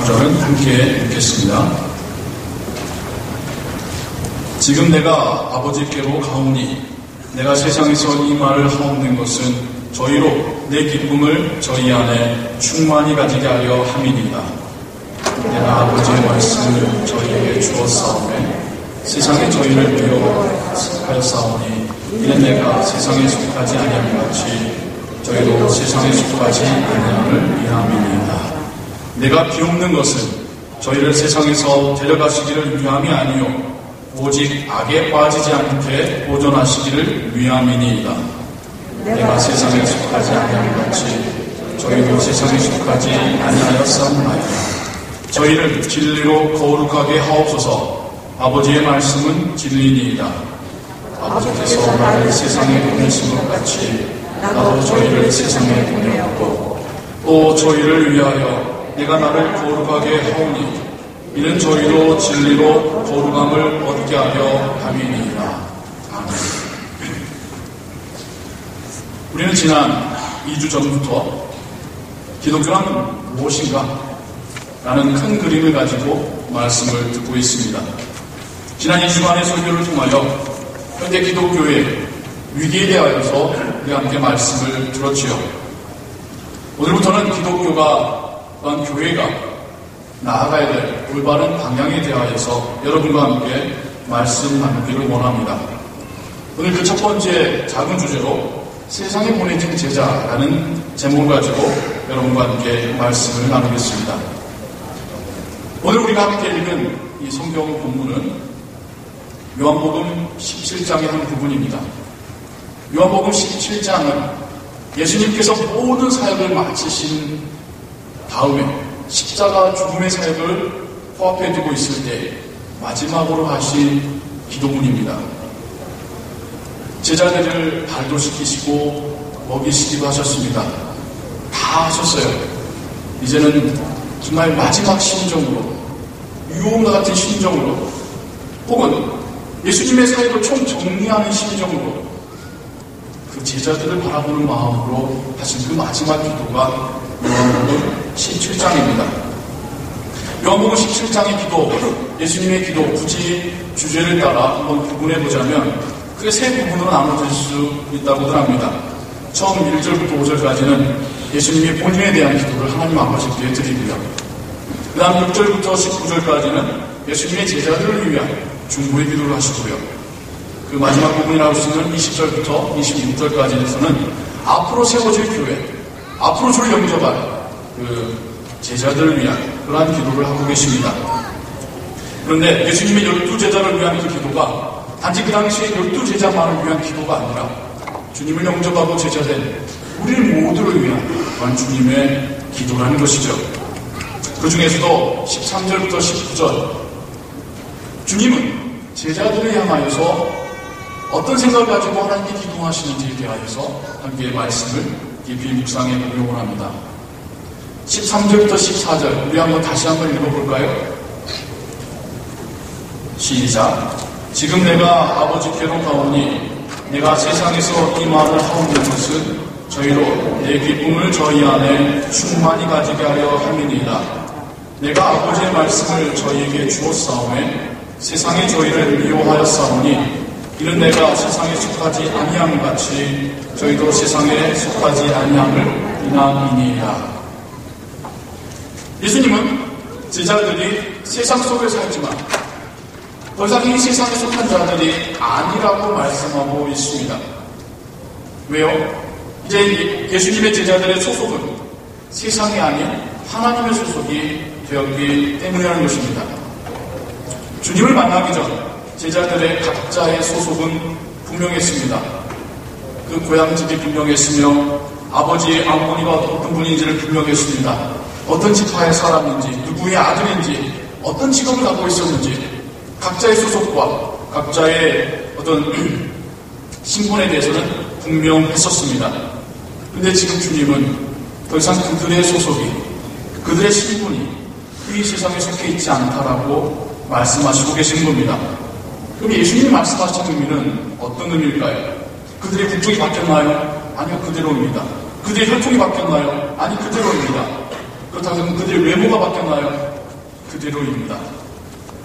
구절은 함께 읽겠습니다. 지금 내가 아버지께로 가오니 내가 세상에서 이 말을 하옵는 것은 저희로 내 기쁨을 저희 안에 충만히 가지게 하려 함이니이다. 내가 아버지의 말씀을 저희에게 주었사오매 세상에 저희를 미워하였사오니 이는 내가 세상에 속하지 아니함 같이 저희도 세상에 속하지 아니함을 위함이니이다. 내가 비옵는 것은 저희를 세상에서 데려가시기를 위함이 아니요 오직 악에 빠지지 않게 보존하시기를 위함이니이다. 내가 세상에 속하지 아니함 같이 저희도 세상에 속하지 아니하였사옵나이다. 저희를 진리로 거룩하게 하옵소서. 아버지의 말씀은 진리니이다. 아버지께서 나를 세상에 보내신 것 같이 나도 저희를 세상에 보내었고 또 저희를 위하여 내가 나를 거룩하게 하오니 이는 저희도 진리로 거룩함을 얻게 하려 함이니이다. 아멘. 우리는 지난 2주 전부터 기독교란 무엇인가? 라는 큰 그림을 가지고 말씀을 듣고 있습니다. 지난 2주간의 설교를 통하여 현대 기독교의 위기에 대하여서 우리 함께 말씀을 들었지요. 오늘부터는 기독교가 또한 교회가 나아가야 될 올바른 방향에 대하여서 여러분과 함께 말씀 나누기를 원합니다. 오늘 그 첫 번째 작은 주제로 세상에 보내진 제자라는 제목을 가지고 여러분과 함께 말씀을 나누겠습니다. 오늘 우리가 함께 읽은 이 성경 본문은 요한복음 17장의 한 부분입니다. 요한복음 17장은 예수님께서 모든 사역을 마치신 다음에 십자가 죽음의 사역을 코앞에 두고 있을 때 마지막으로 하신 기도문입니다. 제자들을 발도 시키시고 먹이시기도 하셨습니다. 다 하셨어요. 이제는 정말 마지막 심정으로 유혹과 같은 심정으로 혹은 예수님의 사역을 총정리하는 심정으로 그 제자들을 바라보는 마음으로 하신 그 마지막 기도가 요한복음 17장입니다. 요한복음 17장의 기도, 예수님의 기도, 굳이 주제를 따라 한번 구분해보자면 크게 세 부분으로 나눠질 수 있다고들 합니다. 처음 1절부터 5절까지는 예수님이 본인에 대한 기도를 하나님 아버지께 드리고요. 그 다음 6절부터 19절까지는 예수님의 제자들을 위한 중보의 기도를 하시고요. 그 마지막 부분이라고 할 수 있는 20절부터 26절까지에서는 앞으로 세워질 교회, 앞으로 주를 영접할 그 제자들을 위한 그러한 기도를 하고 계십니다. 그런데 예수님의 12제자를 위한 그 기도가 단지 그 당시에 12제자만을 위한 기도가 아니라 주님을 영접하고 제자된 우리 모두를 위한 또한 주님의 기도라는 것이죠. 그 중에서도 13절부터 19절 주님은 제자들을 향하여서 어떤 생각을 가지고 하나님께 기도하시는지에 대하여서 함께 말씀을 깊이 묵상해 보려고 합니다. 13절부터 14절 우리 한번 다시 한번 읽어볼까요? 시작. 지금 내가 아버지께로 가오니 내가 세상에서 이 말을 하옵는 것은 저희로 내 기쁨을 저희 안에 충만히 가지게 하려 함이니이다. 내가 아버지의 말씀을 저희에게 주었사오매 세상에 저희를 미워하였사오니 이는 내가 세상에 속하지 아니함 같이 저희도 세상에 속하지 아니함을 인함이니이다. 예수님은 제자들이 세상 속에 살지만 더 이상 이 세상에 속한 자들이 아니라고 말씀하고 있습니다. 왜요? 이제 예수님의 제자들의 소속은 세상이 아닌 하나님의 소속이 되었기 때문이라는 것입니다. 주님을 만나기 전 제자들의 각자의 소속은 분명했습니다. 그 고향집이 분명했으며 아버지의 어머니가 어떤 분인지를 분명했습니다. 어떤 지파의 사람인지 누구의 아들인지 어떤 직업을 갖고 있었는지 각자의 소속과 각자의 어떤 신분에 대해서는 분명했었습니다. 그런데 지금 주님은 더 이상 그들의 소속이 그들의 신분이 이 세상에 속해 있지 않다라고 말씀하시고 계신 겁니다. 그럼 예수님이 말씀하신 의미는 어떤 의미일까요? 그들의 국적이 바뀌었나요? 아니요, 그대로입니다. 그들의 혈통이 바뀌었나요? 아니, 그대로입니다. 그렇다고 해서 그들의 외모가 바뀌었나요? 그대로입니다.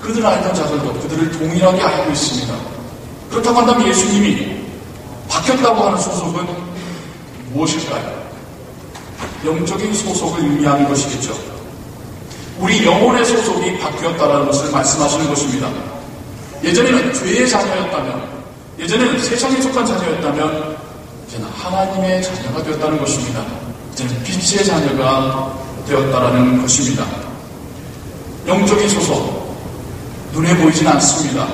그들 알던 자들도 그들을 동일하게 알고 있습니다. 그렇다고 한다면 예수님이 바뀌었다고 하는 소속은 무엇일까요? 영적인 소속을 의미하는 것이겠죠. 우리 영혼의 소속이 바뀌었다는 것을 말씀하시는 것입니다. 예전에는 죄의 자녀였다면, 예전에는 세상에 속한 자녀였다면 이제는 하나님의 자녀가 되었다는 것입니다. 이제는 빛의 자녀가 되었다는 것입니다. 영적인 소속, 눈에 보이진 않습니다.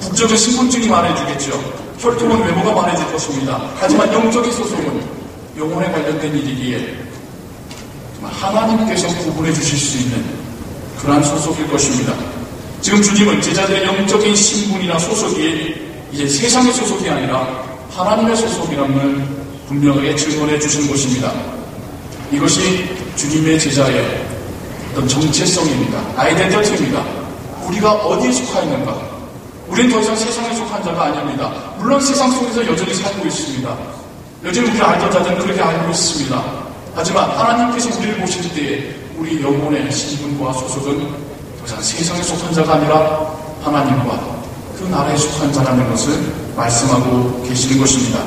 국적의 신분증이 말해주겠죠. 혈통은 외모가 말해줄 것입니다. 하지만 영적인 소속은 영혼에 관련된 일이기에 하나님께서 구분해 주실 수 있는 그러한 소속일 것입니다. 지금 주님은 제자들의 영적인 신분이나 소속이 이제 세상의 소속이 아니라 하나님의 소속이라는 분명하게 증언해 주신 것입니다. 이것이 주님의 제자의 어떤 정체성입니다. 아이덴티티입니다. 우리가 어디에 속하 있는가? 우리는 더 이상 세상에 속한 자가 아닙니다. 물론 세상 속에서 여전히 살고 있습니다. 여전히 우리 알던 자들은 그렇게 알고 있습니다. 하지만 하나님께서 우리를 보실 때에 우리 영혼의 신분과 소속은 더 이상 세상에 속한 자가 아니라 하나님과 그 나라에 속한 자라는 것을 말씀하고 계시는 것입니다.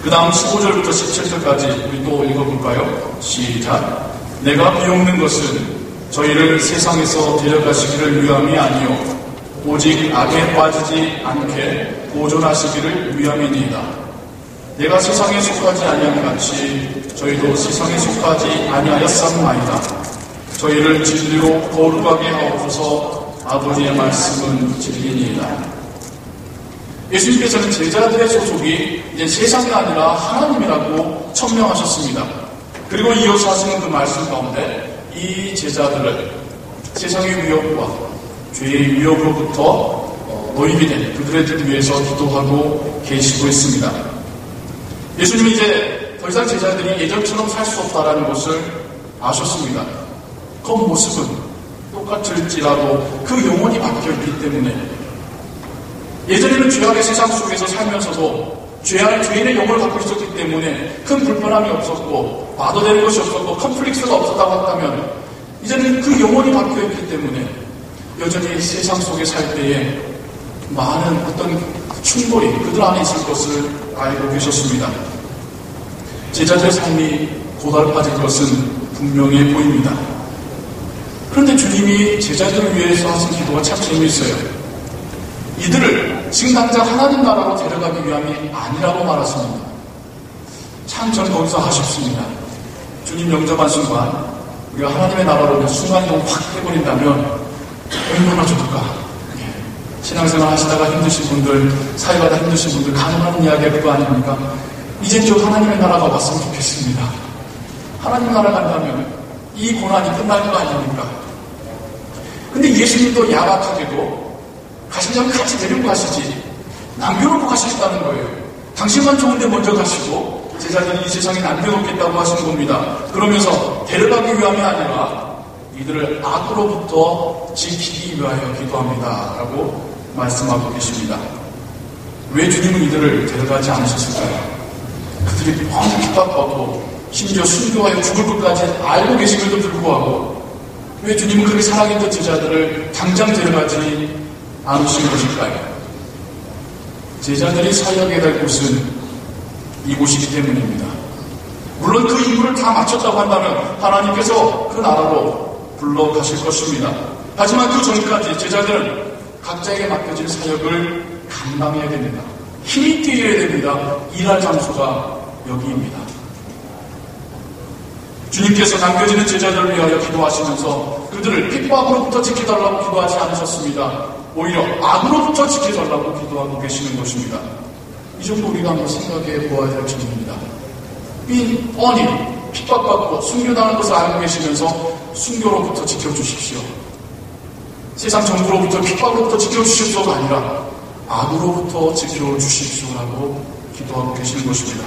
그 다음 15절부터 17절까지 우리 또 읽어볼까요? 시작. 내가 비옵는 것은 저희를 세상에서 데려가시기를 위함이 아니요 오직 악에 빠지지 않게 보존하시기를 위함이니이다. 내가 세상에 속하지 아니한 같이 저희도 세상에 속하지 아니하였사옵나이다. 저희를 진리로 거룩하게 하옵소서. 아버지의 말씀은 진리니이다. 예수님께서는 제자들의 소속이 이제 세상이 아니라 하나님이라고 천명하셨습니다. 그리고 이어서 하시는 그 말씀 가운데 이 제자들을 세상의 위협과 죄의 위협으로부터 노입이 된 그들을 위해서 기도하고 계시고 있습니다. 예수님이 이제 더 이상 제자들이 예전처럼 살 수 없다는 것을 아셨습니다. 그 모습은 똑같을지라도 그 영혼이 바뀌었기 때문에 예전에는 죄악의 세상 속에서 살면서도 죄인의 영혼을 갖고 있었기 때문에 큰 불편함이 없었고 마도되는 것이 없었고 컴플렉스가 없었다고 한다면 이제는 그 영혼이 바뀌었기 때문에 여전히 세상 속에 살 때에 많은 어떤 충돌이 그들 안에 있을 것을 알고 계셨습니다. 제자들의 삶이 고달파질 것은 분명해 보입니다. 그런데 주님이 제자들을 위해서 하신 기도가 참 재미있어요. 이들을 지금 당장 하나님 나라로 데려가기 위함이 아니라고 말하십니다. 참 저는 거기서 아쉽습니다. 주님 영접한 순간 우리가 하나님의 나라로 순간이동 확 해버린다면 얼마나 좋을까. 신앙생활 하시다가 힘드신 분들, 사회가다 힘드신 분들 가능한 이야기가 그거 아닙니까? 이제 저 하나님의 나라가 왔으면 좋겠습니다. 하나님 나라 간다면 이 고난이 끝날 거 아닙니까? 근데 예수님도 야박하게도 가시자면 같이 데리고 가시지 남겨놓고 가시겠다는 거예요. 당신만 좋은데 먼저 가시고 제자들이 이 세상에 남겨놓겠다고 하시는 겁니다. 그러면서 데려가기 위함이 아니라 이들을 악으로부터 지키기 위하여 기도합니다 라고 말씀하고 계십니다. 왜 주님은 이들을 데려가지 않으셨을까요? 그들이 너무 핍박받고 심지어 순교하여 죽을 것까지 알고 계심에도 불구하고 왜 주님은 그렇게 사랑했던 제자들을 당장 데려가지 않으신 것일까요? 제자들이 살려게 될 곳은 이곳이기 때문입니다. 물론 그 임무를 다 마쳤다고 한다면 하나님께서 그 나라로 불러가실 것입니다. 하지만 그 전까지 제자들은 각자에게 맡겨진 사역을 감당해야 됩니다. 힘이 뛰어야 됩니다. 일할 장소가 여기입니다. 주님께서 남겨지는 제자들을 위하여 기도하시면서 그들을 핍박으로부터 지켜달라고 기도하지 않으셨습니다. 오히려 악으로부터 지켜달라고 기도하고 계시는 것입니다. 이 정도 우리가 한번 생각해 보아야 될 점입니다. 뻔히 핍박받고 순교당하는 것을 알고 계시면서 순교로부터 지켜주십시오. 세상 정부로부터 핍박으로부터 지켜주십시오가 아니라 악으로부터 지켜주십시오라고 기도하고 계시는 것입니다.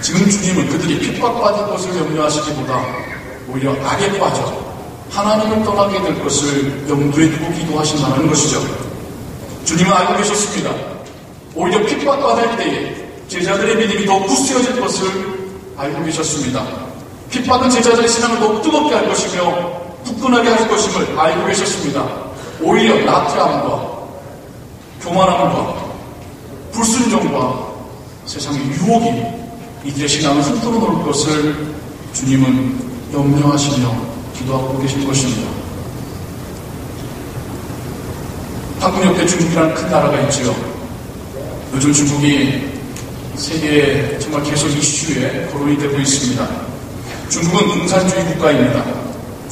지금 주님은 그들이 핍박받을 것을 염려하시기보다 오히려 악에 빠져 하나님을 떠나게 될 것을 염두에 두고 기도하신다는 것이죠. 주님은 알고 계셨습니다. 오히려 핍박받을 때에 제자들의 믿음이 더욱 굳세어질 것을 알고 계셨습니다. 핍박은 제자들의 신앙을 더욱 뜨겁게 할 것이며 흥분하게 할 것임을 알고 계셨습니다. 오히려 나태함과 교만함과 불순종과 세상의 유혹이 이들의 신앙을 흔들어 놓을 것을 주님은 염려하시며 기도하고 계신 것입니다. 한국 옆에 중국이라는 큰 나라가 있지요. 요즘 중국이 세계에 정말 계속 이슈에 거론이 되고 있습니다. 중국은 공산주의 국가입니다.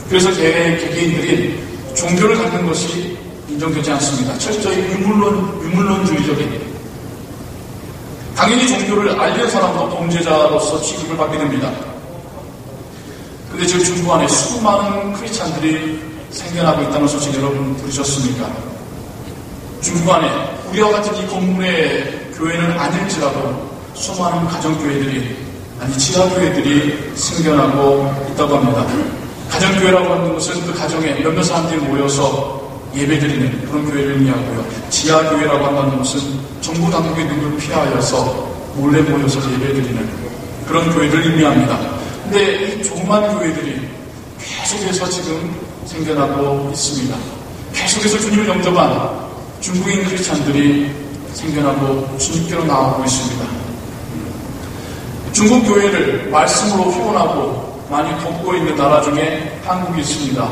그래서 개개인들이 종교를 갖는 것이 인정되지 않습니다. 철저히 유물론주의적인. 당연히 종교를 알리는 사람도 범죄자로서 취급을 받게 됩니다. 그런데 지금 중국 안에 수많은 크리스찬들이 생겨나고 있다는 소식 여러분 들으셨습니까? 중국 안에 우리와 같은 이 건물의 교회는 아닐지라도 수많은 가정교회들이, 아니 지하교회들이 생겨나고 있다고 합니다. 가정교회라고 하는 것은 그 가정에 몇몇 사람들이 모여서 예배드리는 그런 교회를 의미하고요. 지하교회라고 하는 것은 정부 당국의 눈을 피하여서 몰래 모여서 예배드리는 그런 교회를 의미합니다. 근데 이 조그만 교회들이 계속해서 지금 생겨나고 있습니다. 계속해서 주님을 영접한 중국인 크리스찬들이 생겨나고 주님께로 나오고 있습니다. 중국 교회를 말씀으로 후원하고 많이 돕고 있는 나라 중에 한국이 있습니다.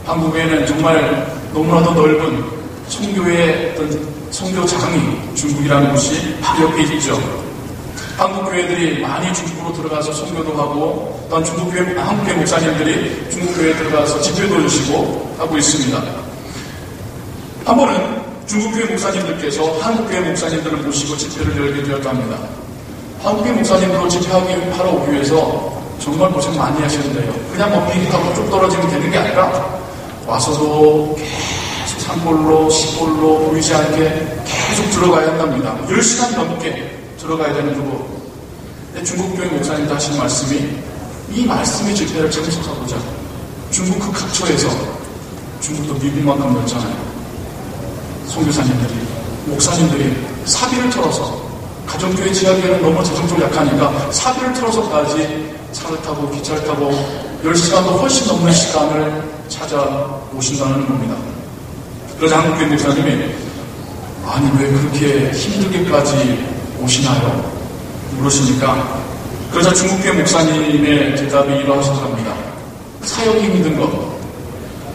한국에는 정말 너무나도 넓은 선교의 어떤 선교장이 중국이라는 곳이 바로 옆에 있죠. 한국 교회들이 많이 중국으로 들어가서 선교도 하고, 또한 한국교회 목사님들이 중국 교회에 들어가서 집회도 해주시고 하고 있습니다. 한 번은 중국교회 목사님들께서 한국교회 목사님들을 모시고 집회를 열게 되었다 합니다. 한국교회 목사님으로 집회하기 바로 오기 위해서 정말 고생 많이 하시는데요. 그냥 뭐 비행기 타고 쭉 떨어지면 되는 게 아니라 와서도 계속 산골로 시골로 보이지 않게 계속 들어가야 한답니다. 10시간 넘게 들어가야 되는 거고. 중국교회 목사님도 하신 말씀이, 이 말씀의 집회를 참석하고자 중국 그 각처에서, 중국도 미국만큼 넓잖아요. 선교사님들이, 목사님들이 사비를 털어서, 가정교회 지하교회는 너무 재정적으로 약하니까 사비를 털어서까지 차를 타고 기차를 타고 10시간도 훨씬 넘는 시간을 찾아오신다는 겁니다. 그러자 한국교회 목사님이, 아니 왜 그렇게 힘들게까지 오시나요? 물으시니까, 그러자 중국교회 목사님의 대답이 이러하셔서 합니다. 사역이 힘든 것,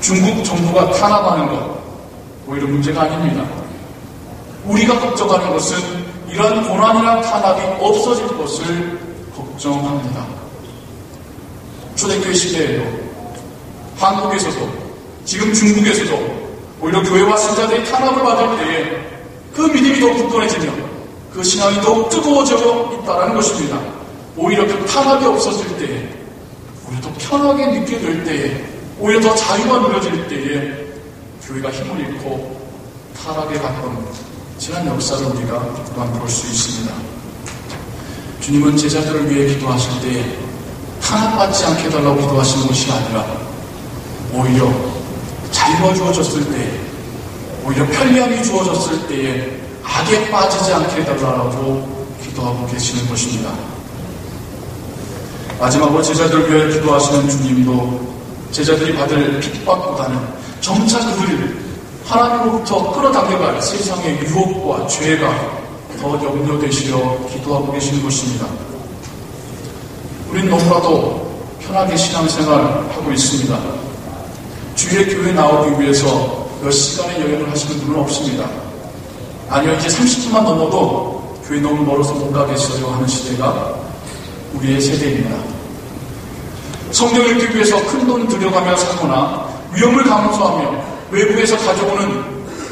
중국 정부가 탄압하는 것, 오히려 문제가 아닙니다. 우리가 걱정하는 것은 이러한 고난이나 탄압이 없어질 것을 걱정합니다. 초대교회 시대에도, 한국에서도, 지금 중국에서도 오히려 교회와 신자들이 탄압을 받을 때에 그 믿음이 더욱 굳건해지며 그 신앙이 더욱 뜨거워져 있다는 것입니다. 오히려 그 탄압이 없어질 때에, 오히려 더 편하게 느끼게 될 때에, 오히려 더 자유가 누려질 때에 교회가 힘을 잃고 타락에 갔던 지난 역사를 우리가 또한 볼 수 있습니다. 주님은 제자들을 위해 기도하실 때에 탄압받지 않게 해달라고 기도하시는 것이 아니라 오히려 자유가 주어졌을 때에, 오히려 편리함이 주어졌을 때에 악에 빠지지 않게 해달라고 기도하고 계시는 것입니다. 마지막으로 제자들을 위해 기도하시는 주님도 제자들이 받을 핍박보다는 점차 그들을 하나님으로부터 끌어당겨갈 세상의 유혹과 죄가 더 염려되시려 기도하고 계시는 것입니다. 우리는 너무나도 편하게 신앙생활하고 있습니다. 주일에 교회 나오기 위해서 몇 시간의 여행을 하시는 분은 없습니다. 아니요, 이제 30분만 넘어도 교회 너무 멀어서 못 가겠어요 하는 시대가 우리의 세대입니다. 성경 읽기 위해서 큰돈 들여가며 사거나 위험을 감수하며 외부에서 가져오는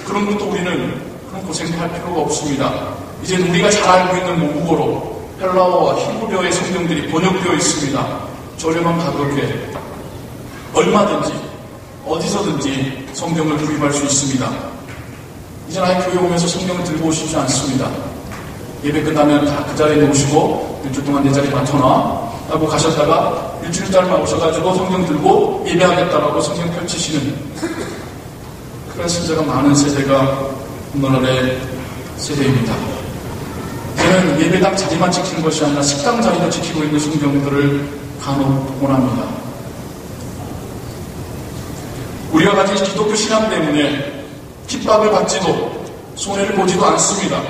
그런 것도 우리는 그런 고생할 필요가 없습니다. 이제 우리가 잘 알고 있는 모국어로 헬라어와 히브리어의 성경들이 번역되어 있습니다. 저렴한 가격에 얼마든지 어디서든지 성경을 구입할 수 있습니다. 이제 아예 교회 오면서 성경을 들고 오시지 않습니다. 예배 끝나면 다 그 자리에 놓으시고 일주일 동안 내 자리에 맡겨놔 라고 가셨다가 일주일짜리만 오셔가지고 성경 들고 예배하겠다라고 성경 펼치시는 그런 신자가 많은 세대가 오늘날의 세대입니다. 저는 예배당 자리만 지키는 것이 아니라 식당 자리도 지키고 있는 성경들을 간혹 보곤 합니다. 우리가 가진 기독교 신앙 때문에 핍박을 받지도 손해를 보지도 않습니다.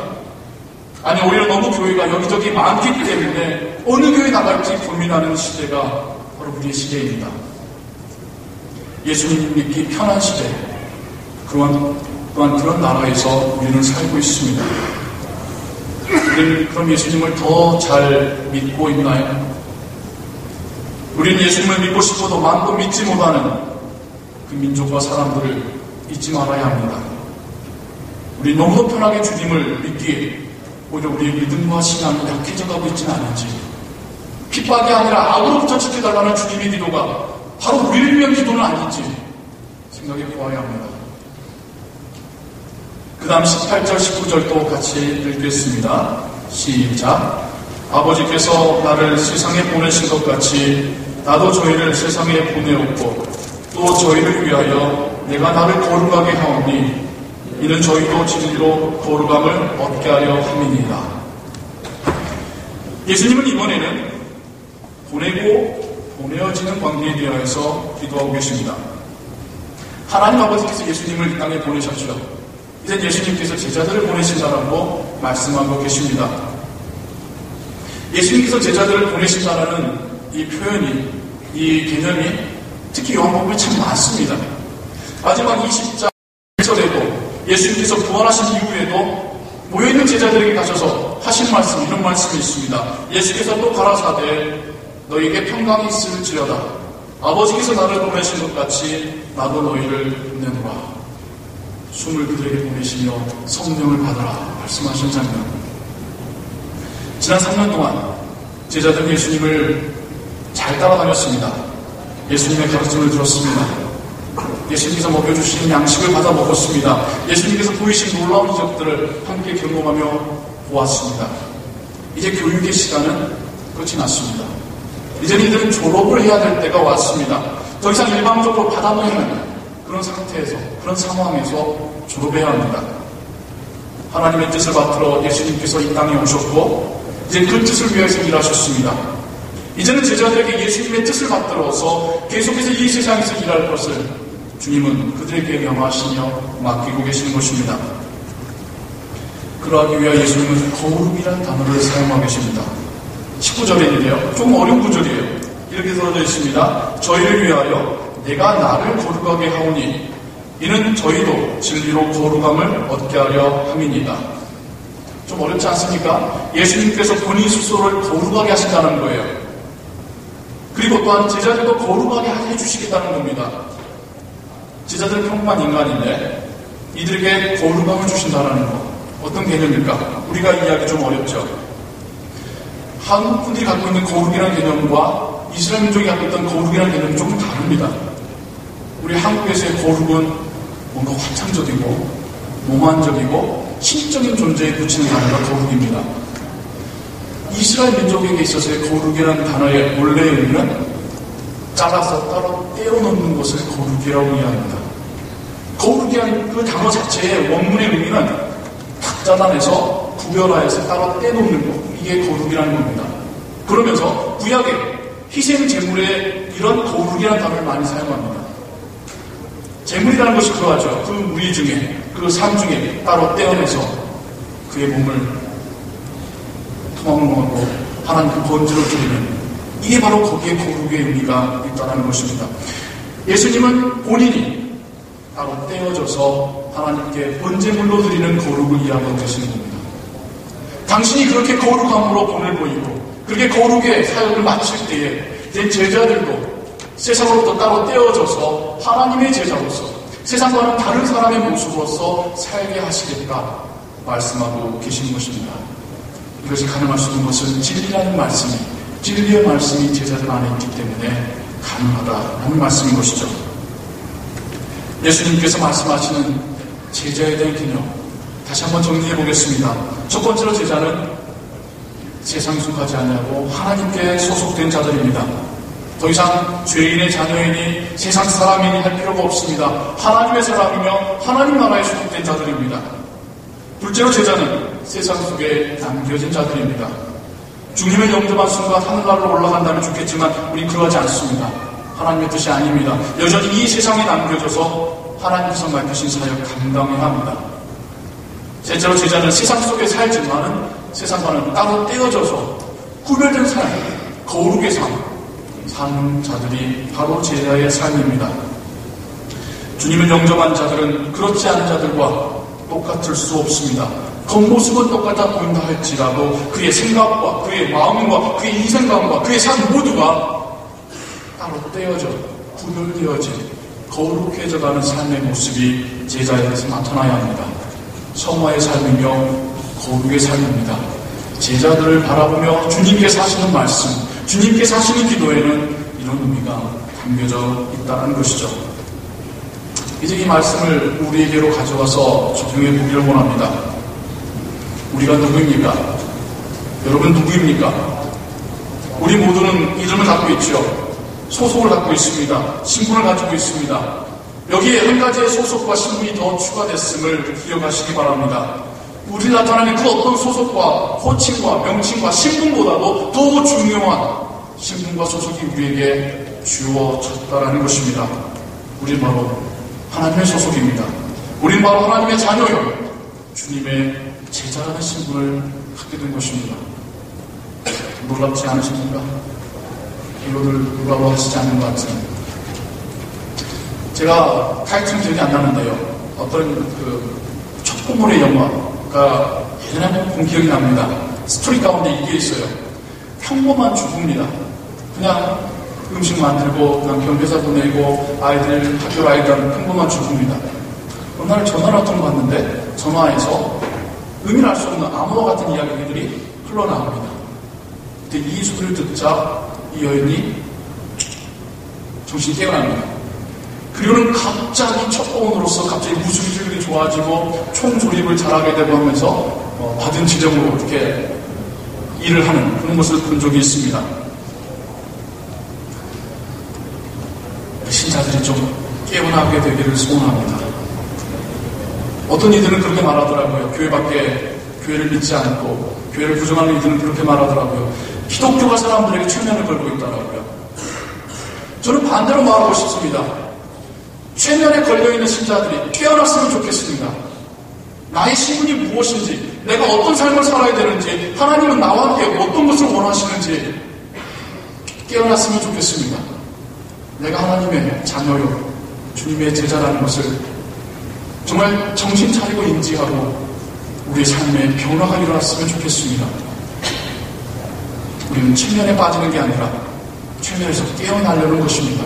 아니, 오히려 너무 교회가 여기저기 많기 때문에 어느 교회 나갈지 고민하는 시대가 바로 우리의 시대입니다. 예수님 믿기 편한 시대, 또한 그런 나라에서 우리는 살고 있습니다. 우리는 그럼 예수님을 더 잘 믿고 있나요? 우리는 예수님을 믿고 싶어도 마음껏 믿지 못하는 그 민족과 사람들을 잊지 말아야 합니다. 우리 너무도 편하게 주님을 믿기에 오히려 우리의 믿음과 신앙이 약해져가고 있지는 않은지, 핍박이 아니라 악으로부터 지켜달라는 주님의 기도가 바로 우리를 위한 기도는 아닌지 생각해 보아야 합니다. 그 다음 18절, 19절도 같이 읽겠습니다. 시작. 아버지께서 나를 세상에 보내신 것 같이 나도 저희를 세상에 보내었고 또 저희를 위하여 내가 나를 거룩하게 하오니 이는 저희도 진리로 거룩함을 얻게 하려 함이니이다. 예수님은 이번에는 보내고 보내어지는 관계에 대하여서 기도하고 계십니다. 하나님 아버지께서 예수님을 이 땅에 보내셨죠. 이제 예수님께서 제자들을 보내신다라고 말씀하고 계십니다. 예수님께서 제자들을 보내신다라는 이 표현이, 이 개념이 특히 요한복음에 참 많습니다. 마지막 20절에도 예수님께서 부활하신 이후에도 모여있는 제자들에게 가셔서 하신 말씀, 이런 말씀이 있습니다. 예수께서 또 가라사대 너희에게 평강이 있을지어다. 아버지께서 나를 보내신 것 같이 나도 너희를 보내노라. 숨을 그들에게 보내시며 성령을 받으라 말씀하신 장면. 지난 3년 동안 제자들은 예수님을 잘 따라다녔습니다. 예수님의 가르침을 들었습니다. 예수님께서 먹여주신 양식을 받아 먹었습니다. 예수님께서 보이신 놀라운 이적들을 함께 경험하며 보았습니다. 이제 교육의 시간은 끝이 났습니다. 이제는 이들은 졸업을 해야 될 때가 왔습니다. 더 이상 일방적으로 받아먹는 그런 상태에서, 그런 상황에서 졸업해야 합니다. 하나님의 뜻을 받들어 예수님께서 이 땅에 오셨고 이제 그 뜻을 위해서 일하셨습니다. 이제는 제자들에게 예수님의 뜻을 받들어서 계속해서 이 세상에서 일할 것을 주님은 그들에게 명하시며 맡기고 계시는 것입니다. 그러하기 위하여 예수님은 거룩이라는 단어를 사용하고 계십니다. 19절인데요. 좀 어려운 구절이에요. 이렇게 써져 있습니다. 저희를 위하여 내가 나를 거룩하게 하오니 이는 저희도 진리로 거룩함을 얻게 하려 함이니이다. 좀 어렵지 않습니까? 예수님께서 본인 스스로를 거룩하게 하신다는 거예요. 그리고 또한 제자들도 거룩하게 해주시겠다는 겁니다. 제자들은 평범한 인간인데 이들에게 거룩함을 주신다는 것, 어떤 개념일까? 우리가 이해하기 좀 어렵죠. 한국 분들이 갖고 있는 거룩이라는 개념과 이스라엘 민족이 갖고 있던 거룩이라는 개념이 조금 다릅니다. 우리 한국에서의 거룩은 뭔가 환상적이고 몽환적이고 신적인 존재에 붙이는 단어가 거룩입니다. 이스라엘 민족에게 있어서의 거룩이라는 단어의 원래 의미는 잘라서 따로 떼어놓는 것을 거룩이라고 이해합니다. 거룩이라는 그 단어 자체의 원문의 의미는 탁 잘라내서 구별하여서 따로 떼놓는 것, 이게 거룩이라는 겁니다. 그러면서 구약에 희생 제물에 이런 거룩이라는 단어를 많이 사용합니다. 제물이라는 것이 그러하죠. 그 무리 중에, 그 삶 중에 따로 떼어내서 그의 몸을 토막먹고 하나님 그 번제를 드리는, 이게 바로 거기에 거룩의 의미가 있다는 것입니다. 예수님은 본인이 따로 떼어져서 하나님께 번제물로 드리는 거룩을 이해하고 계시는 겁니다. 당신이 그렇게 거룩함으로 본을 보이고 그렇게 거룩의 사역을 마칠 때에 내 제자들도 세상으로부터 따로 떼어져서 하나님의 제자로서 세상과는 다른 사람의 모습으로서 살게 하시겠다 말씀하고 계시는 것입니다. 이것이 가능할 수 있는 것은 진리라는 말씀이, 진리의 말씀이 제자들 안에 있기 때문에 가능하다라는 말씀인 것이죠. 예수님께서 말씀하시는 제자에 대한 개념 다시 한번 정리해 보겠습니다. 첫 번째로 제자는 세상에 속하지 아니하고 하나님께 소속된 자들입니다. 더 이상 죄인의 자녀이니 세상 사람이니 할 필요가 없습니다. 하나님의 사람이며 하나님 나라에 소속된 자들입니다. 둘째로 제자는 세상 속에 남겨진 자들입니다. 주님을 영접한 순간 하늘나라로 올라간다면 좋겠지만 우린 그러하지 않습니다. 하나님의 뜻이 아닙니다. 여전히 이 세상에 남겨져서 하나님께서 맡기신 사역 감당해야 합니다. 실제로 제자는 세상 속에 살지만은 세상과는 따로 떼어져서 구별된 삶, 거룩의 삶, 사는 자들이 바로 제자의 삶입니다. 주님을 영접한 자들은 그렇지 않은 자들과 똑같을 수 없습니다. 겉모습은 똑같아 보인다 할지라도 그의 생각과 그의 마음과 그의 인생관과 그의 삶 모두가 따로 떼어져 구별되어진 거룩해져가는 삶의 모습이 제자에게서 나타나야 합니다. 성화의 삶이며 거룩의 삶입니다. 제자들을 바라보며 주님께 사시는 말씀, 주님께 사시는 기도에는 이런 의미가 담겨져 있다는 것이죠. 이제 이 말씀을 우리에게로 가져와서 적용해 보기를 원합니다. 우리가 누구입니까? 여러분 누구입니까? 우리 모두는 이름을 갖고 있죠. 소속을 갖고 있습니다. 신분을 가지고 있습니다. 여기에 한 가지의 소속과 신분이 더 추가됐음을 기억하시기 바랍니다. 우리 나타나는 그 어떤 소속과 호칭과 명칭과 신분보다도 더 중요한 신분과 소속이 우리에게 주어졌다라는 것입니다. 우린 바로 하나님의 소속입니다. 우린 바로 하나님의 자녀요, 주님의 제자라는 신분을 갖게 된 것입니다. 놀랍지 않으십니까? 이거를 놀라워하시지 않는 것 같은. 제가 타이틀은 기억이 안 나는데요. 어떤 촉구물의 영화가 예전에 본 기억이 납니다. 스토리 가운데 이게 있어요. 평범한 주부입니다. 그냥 음식 만들고 그냥 경비사 보내고 아이들 학교 아이들 평범한 주부입니다. 어느 날 전화를 한통 받는데 전화에서 의미를 알 수 없는 암호와 같은 이야기들이 흘러나옵니다. 그때 이 소리를 듣자 이 여인이 정신이 깨어납니다. 그리고는 갑자기 첩보원으로서 갑자기 무술질이 좋아지고 총조립을 잘하게 되고 하면서 받은 지령으로 이렇게 일을 하는 그런 모습을 본 적이 있습니다. 신자들이 좀 깨어나게 되기를 소원합니다. 어떤 이들은 그렇게 말하더라고요. 교회 밖에 교회를 믿지 않고 교회를 부정하는 이들은 그렇게 말하더라고요. 기독교가 사람들에게 최면을 걸고 있더라고요. 저는 반대로 말하고 싶습니다. 최면에 걸려있는 신자들이 깨어났으면 좋겠습니다. 나의 신분이 무엇인지, 내가 어떤 삶을 살아야 되는지, 하나님은 나와 함께 어떤 것을 원하시는지 깨어났으면 좋겠습니다. 내가 하나님의 자녀요, 주님의 제자라는 것을 정말 정신 차리고 인지하고 우리의 삶에 변화가 일어났으면 좋겠습니다. 우리는 최면에 빠지는 게 아니라 최면에서 깨어나려는 것입니다.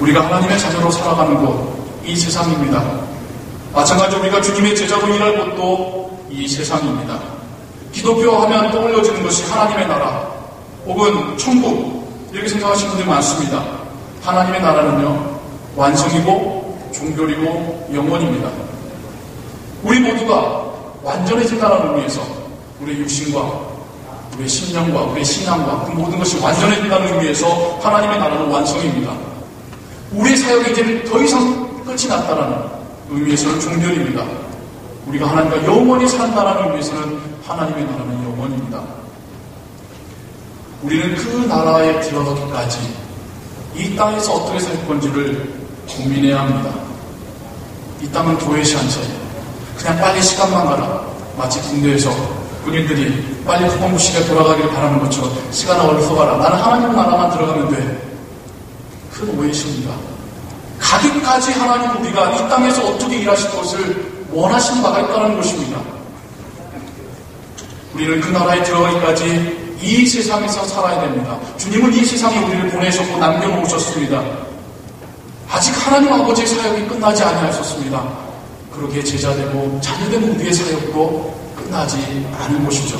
우리가 하나님의 자녀로 살아가는 곳, 이 세상입니다. 마찬가지로 우리가 주님의 제자로 일할 곳도 이 세상입니다. 기독교 하면 떠올려지는 것이 하나님의 나라 혹은 천국, 이렇게 생각하시는 분들이 많습니다. 하나님의 나라는요, 완성이고 종결이고 영원입니다. 우리 모두가 완전해진다는 의미에서 우리의 육신과 우리의 신령과 우리의 신앙과 그 모든 것이 완전해진다는 의미에서 하나님의 나라는 완성입니다. 우리의 사역이 이제 더 이상 끝이 났다는 의미에서는 종결입니다. 우리가 하나님과 영원히 산다는 의미에서는 하나님의 나라는 영원입니다. 우리는 그 나라에 들어가기까지 이 땅에서 어떻게 살 건지를 고민해야 합니다. 이 땅은 도회시 한 채, 그냥 빨리 시간만 가라. 마치 군대에서 군인들이 빨리 후반부 시간에 돌아가기를 바라는 것처럼 시간을 얼른 가라. 나는 하나님 나라만 들어가면 돼. 큰 오해십니다. 가기까지 하나님 우리가 이 땅에서 어떻게 일하실 것을 원하시는 바가 있다는 것입니다. 우리는 그 나라에 들어가기까지 이 세상에서 살아야 됩니다. 주님은 이 세상에 우리를 보내셨고 남겨놓으셨습니다. 아직 하나님 아버지의 사역이 끝나지 아니하셨습니다. 그렇게 제자되고 자녀된 우리의 사역도 끝나지 않은 것이죠.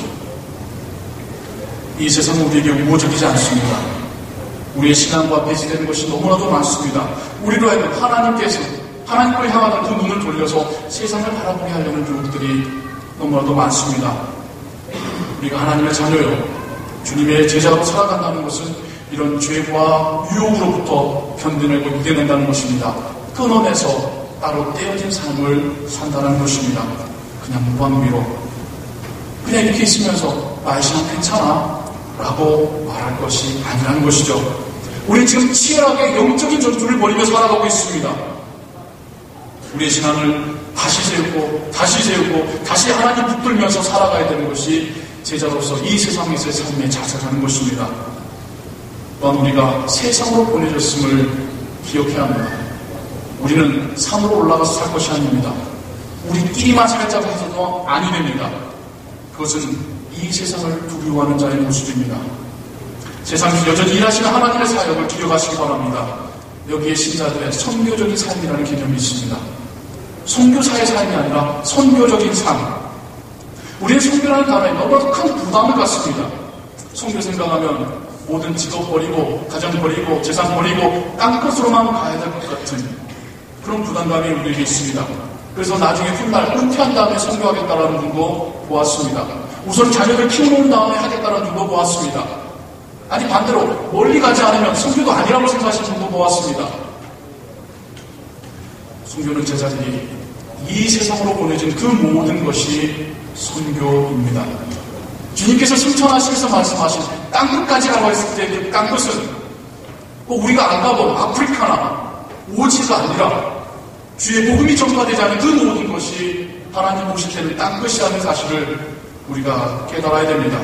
이 세상은 우리에게 우호적이지 않습니다. 우리의 신앙과 배제되는 것이 너무나도 많습니다. 우리로 하여금 하나님께서 하나님을 향하는 그 눈을 돌려서 세상을 바라보게 하려는 유혹들이 너무나도 많습니다. 우리가 하나님의 자녀요, 주님의 제자로 살아간다는 것은 이런 죄와 유혹으로부터 견뎌내고 이겨낸다는 것입니다. 끊어내서 따로 떼어진 삶을 산다는 것입니다. 그냥 무방비로 그냥 이렇게 있으면서 나의 신앙 괜찮아, 라고 말할 것이 아니라는 것이죠. 우리 지금 치열하게 영적인 전투를 벌이며 살아가고 있습니다. 우리의 신앙을 다시 세우고 다시 하나님 붙들면서 살아가야 되는 것이 제자로서 이 세상에서의 삶의 자세라는 것입니다. 또한 우리가 세상으로 보내졌음을 기억해야 합니다. 우리는 산으로 올라가서 살 것이 아닙니다. 우리끼리만 살자고 해서도 아니 됩니다. 그것은 이 세상을 두려워하는 자의 모습입니다. 세상에서 여전히 일하시는 하나님의 사역을 기억하시기 바랍니다. 여기에 신자들의 선교적인 삶이라는 개념이 있습니다. 선교사의 삶이 아니라 선교적인 삶. 우리의 선교라는 단어에 너무나도 큰 부담을 갖습니다. 선교 생각하면 모든 직업 버리고 가정 버리고 재산 버리고 땅끝으로만 가야 될 것 같은 그런 부담감이 우리에게 있습니다. 그래서 나중에 훗날 은퇴한 다음에 선교하겠다라는 분도 보았습니다. 우선 자녀를 키워놓은 다음에 하겠다는 분도 보았습니다. 아니 반대로 멀리 가지 않으면 선교도 아니라고 생각하시는 분도 보았습니다. 선교는 제자들이 이 세상으로 보내진 그 모든 것이 선교입니다. 주님께서 승천하시면서 말씀하신 땅끝까지라고 했을 때 그 땅끝은 우리가 안 가본 아프리카나 오지가 아니라 주의 복음이 전파되지 않은 그 모든 것이 하나님 오실 때는 땅끝이라는 사실을 우리가 깨달아야 됩니다.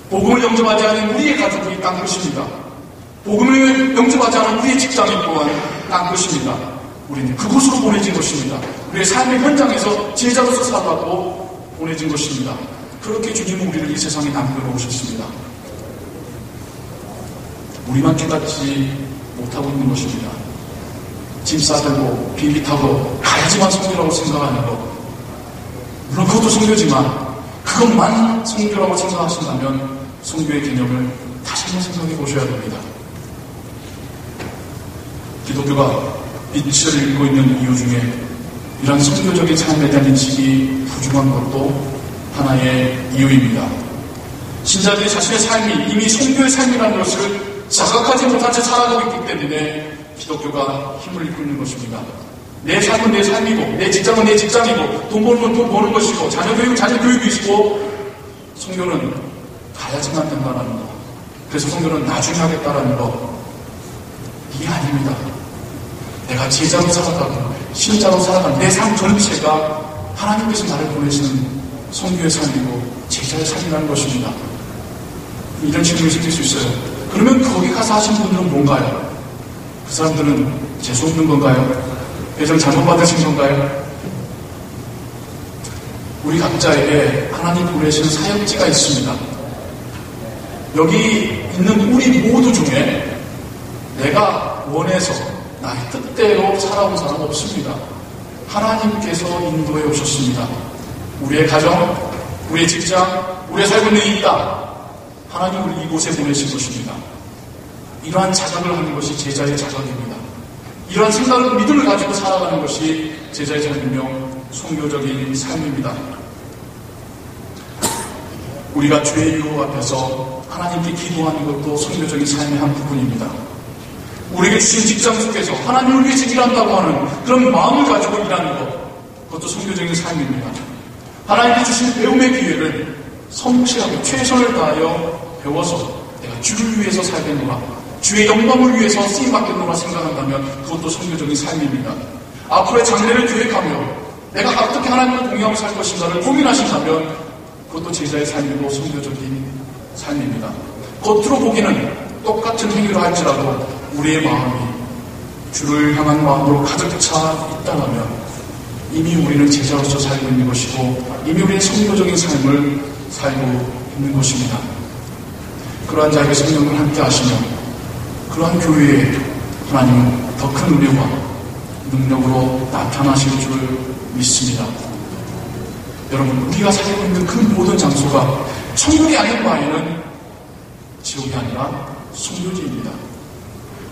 복음을 영접하지 않은 우리의 가족이 땅끝입니다. 복음을 영접하지 않은 우리의 직장인 또한 땅끝입니다. 우리는 그곳으로 보내진 것입니다. 우리의 삶의 현장에서 제자로서 살아가고 보내진 것입니다. 그렇게 주님은 우리를 이 세상에 남겨놓으셨습니다. 우리만 깨닫지 못하고 있는 것입니다. 짐 싸들고 비행기 타고 가야지만 선교라고 생각하는 것. 물론 그것도 선교지만 그것만 선교라고 생각하신다면 선교의 개념을 다시 한번 생각해 보셔야 됩니다. 기독교가 빛을 잃고 있는 이유 중에 이런 선교적인 삶에 대한 인식이 부족한 것도 하나의 이유입니다. 신자들이 자신의 삶이 이미 선교의 삶이라는 것을 자각하지 못한 채 살아가고 있기 때문에 기독교가 힘을 잃고 있는 것입니다. 내 삶은 내 삶이고 내 직장은 내 직장이고 돈 벌면 돈 버는 것이고 자녀 교육은 자녀 교육이시고 선교는 가야지만 된다는 것. 그래서 선교는 나중에 하겠다라는 것. 이게 아닙니다. 내가 제자로 살아가고 신자로 살아가는 내 삶 전체가 하나님께서 나를 보내시는 선교의 삶이고 제자의 삶이라는 것입니다. 이런 질문이 생길 수 있어요. 그러면 거기 가서 하신 분들은 뭔가요? 그 사람들은 재수없는 건가요? 배정 잘못 받으신 건가요? 우리 각자에게 하나님 보내시는 사역지가 있습니다. 여기 있는 우리 모두 중에 내가 원해서 나의 뜻대로 살아온 사람 없습니다. 하나님께서 인도해 오셨습니다. 우리의 가정, 우리의 직장, 우리의 살고 있는 이 땅, 하나님을 이곳에 보내신 것입니다. 이러한 자각을 하는 것이 제자의 자각입니다. 이러한 생각을 믿음을 가지고 살아가는 것이 제자의 삶이며 선교적인 삶입니다. 우리가 죄의 유혹 앞에서 하나님께 기도하는 것도 선교적인 삶의 한 부분입니다. 우리에게 주신 직장 속에서 하나님을 위해서 일한다고 하는 그런 마음을 가지고 일하는 것, 그것도 선교적인 삶입니다. 하나님께 주신 배움의 기회를 성실하게 최선을 다하여 배워서 내가 주를 위해서 살겠노라, 주의 영광을 위해서 쓰임받겠노라 생각한다면 그것도 선교적인 삶입니다. 앞으로의 장래를 계획하며 내가 어떻게 하나님을 동의하고 살 것인가를 고민하신다면 그것도 제자의 삶이고 선교적인 삶입니다. 겉으로 보기는 똑같은 행위를 할지라도 우리의 마음이 주를 향한 마음으로 가득 차 있다면 이미 우리는 제자로서 살고 있는 것이고 이미 우리의 선교적인 삶을 살고 있는 것입니다. 그러한 자에게 성령을 함께 하시며 그러한 교회에 하나님은 더 큰 은혜와 능력으로 나타나실 줄 믿습니다. 여러분, 우리가 살고 있는 그 모든 장소가 천국이 아닌 바에는 지옥이 아니라 선교지입니다.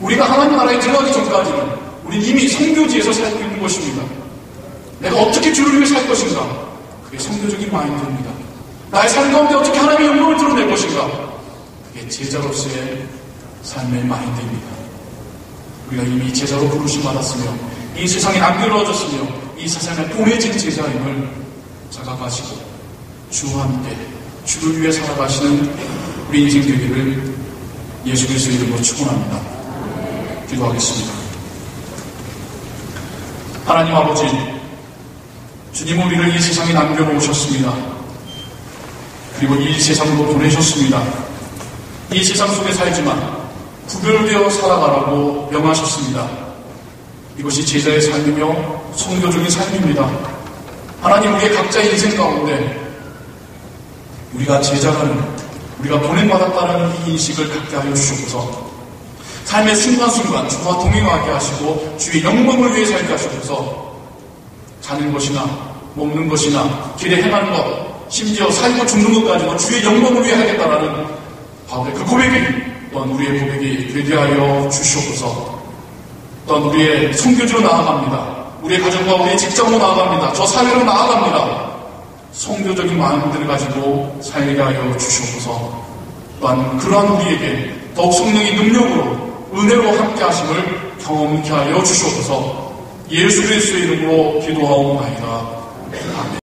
우리가 하나님 나라에 들어가기 전까지는 우리는 이미 선교지에서 살고 있는 것입니다. 내가 어떻게 주를 위해 살 것인가? 그게 선교적인 마인드입니다. 나의 삶 가운데 어떻게 하나님의 영광을 드러낼 것인가? 그게 제자로서의 삶의 마인드입니다. 우리가 이미 제자로 부르심 받았으며 이 세상에 남겨놓아졌으며 이 세상에 보내진 제자임을 자각하시고 주와 함께 주를 위해 살아가시는 우리 인생 되기를 예수 그리스도의 이름으로 축원합니다. 기도하겠습니다. 하나님 아버지, 주님 우리를 이 세상에 남겨놓으셨습니다. 그리고 이 세상으로 보내셨습니다. 이 세상 속에 살지만 구별되어 살아가라고 명하셨습니다. 이것이 제자의 삶이며 성교적인 삶입니다. 하나님, 우리의 각자의 인생 가운데 우리가 제자라는, 우리가 보냄받았다는 이 인식을 갖게 하여 주시옵소서. 삶의 순간순간 주와 동행하게 하시고 주의 영광을 위해 살게 하시옵소서. 자는 것이나 먹는 것이나 길에 행하는 것, 심지어 살고 죽는 것까지도 주의 영광을 위해 하겠다라는 바울의 그 고백이 또한 우리의 고백이 되게 하여 주시옵소서. 또한 우리의 선교지로 나아갑니다. 우리의 가정과 우리의 직장으로 나아갑니다. 저 사회로 나아갑니다. 선교적인 마음들을 가지고 살게 하여 주시옵소서. 또한 그러한 우리에게 더욱 성령의 능력으로 은혜로 함께 하심을 경험케 하여 주시옵소서. 예수 그리스도의 이름으로 기도하옵나이다. 아멘.